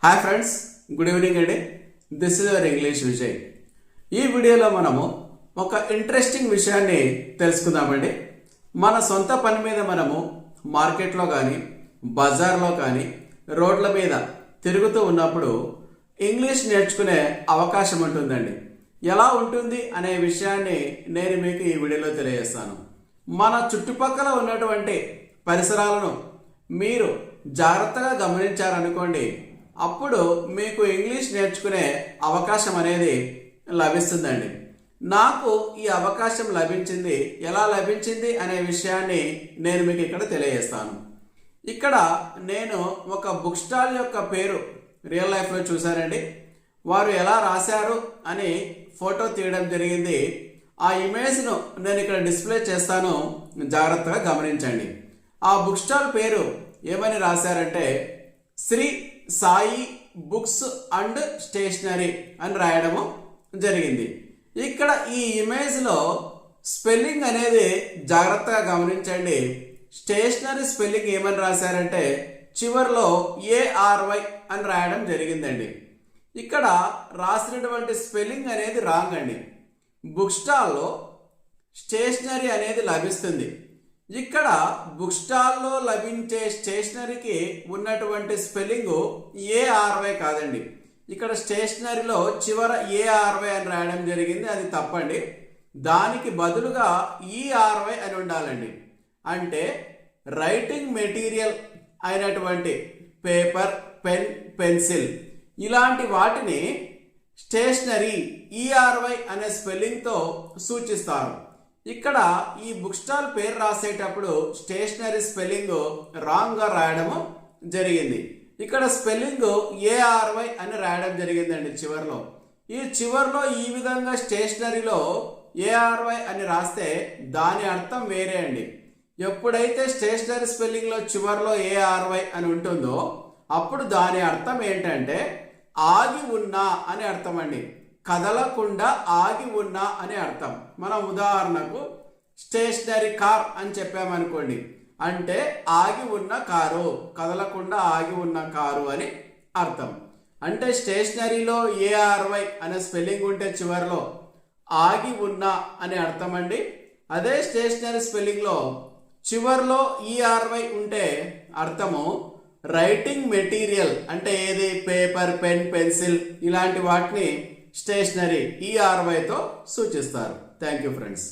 Hi friends, good evening అండి. This is your English Vijay. ఈ వీడియోలో మనము ఒక ఇంట్రెస్టింగ్ విషయాన్ని తెలుసుకుందామండి. మన సొంత పని మీద మనము మార్కెట్లో కానీ బజార్లో కానీ రోడ్ల మీద తిరుగుతూ ఉన్నప్పుడు ఇంగ్లీష్ నేర్చుకునే అవకాశం ఉంటుందండి. ఎలా ఉంటుంది అనే విషయాన్ని నేను మీకు ఈ వీడియోలో తెలియజేస్తాను. మన చుట్టుపక్కల ఉన్నటువంటి పరిసరాలను మీరు జాగ్రత్తగా గమనించారనుకోండి, అప్పుడు మీకు ఇంగ్లీష్ నేర్చుకునే అవకాశం అనేది లభిస్తుందండి. నాకు ఈ అవకాశం లభించింది. ఎలా లభించింది అనే విషయాన్ని నేను మీకు ఇక్కడ తెలియజేస్తాను. ఇక్కడ నేను ఒక బుక్ స్టాల్ యొక్క పేరు రియల్ లైఫ్లో చూశానండి. వారు ఎలా రాశారు అని ఫోటో తీయడం జరిగింది. ఆ ఇమేజ్ను నేను ఇక్కడ డిస్ప్లే చేస్తాను, జాగ్రత్తగా గమనించండి. ఆ బుక్ స్టాల్ పేరు ఏమని రాశారంటే Shri Sai books and stationery అని రాయడము జరిగింది. ఇక్కడ ఈ ఇమేజ్లో స్పెల్లింగ్ అనేది జాగ్రత్తగా గమనించండి. స్టేషనరీ స్పెల్లింగ్ ఏమని రాశారంటే చివర్లో ARY అని రాయడం జరిగిందండి. ఇక్కడ రాసినటువంటి స్పెల్లింగ్ అనేది రాంగ్ అండి. బుక్ స్టాల్లో స్టేషనరీ అనేది లభిస్తుంది. ఇక్కడ బుక్ స్టాల్లో లభించే స్టేషనరీకి ఉన్నటువంటి స్పెల్లింగ్ ARY కాదండి. ఇక్కడ స్టేషనరీలో చివర ARY అని రాయడం జరిగింది, అది తప్పండి. దానికి బదులుగా ERY అని ఉండాలండి. అంటే రైటింగ్ మెటీరియల్ అయినటువంటి పేపర్, పెన్, పెన్సిల్ ఇలాంటి వాటిని స్టేషనరీ ERY అనే స్పెల్లింగ్తో సూచిస్తారు. ఇక్కడ ఈ బుక్ స్టాల్ పేరు రాసేటప్పుడు స్టేషనరీ స్పెల్లింగ్ రాంగ్గా రాయడము జరిగింది. ఇక్కడ స్పెల్లింగ్ ARY అని రాయడం జరిగిందండి చివర్లో. ఈ చివర్లో ఈ విధంగా స్టేషనరీలో ARY అని రాస్తే దాని అర్థం వేరే అండి. ఎప్పుడైతే స్టేషనరీ స్పెల్లింగ్లో చివర్లో ARY అని ఉంటుందో అప్పుడు దాని అర్థం ఏంటంటే ఆగి ఉన్నా అని అర్థం అండి. కదలకుండా ఆగి ఉన్నా అని అర్థం. మనం ఉదాహరణకు స్టేషనరీ కార్ అని చెప్పామనుకోండి, అంటే ఆగి ఉన్న కారు, కదలకుండా ఆగి ఉన్న కారు అని అర్థం. అంటే స్టేషనరీలో ARY అనే స్పెల్లింగ్ ఉంటే చివరిలో ఆగి ఉన్న అని అర్థం అండి. అదే స్టేషనరీ స్పెల్లింగ్లో చివర్లో ERY ఉంటే అర్థము రైటింగ్ మెటీరియల్, అంటే ఏది పేపర్, పెన్, పెన్సిల్ ఇలాంటి వాటిని స్టేషనరీ ERYతో సూచిస్తారు. Thank you friends.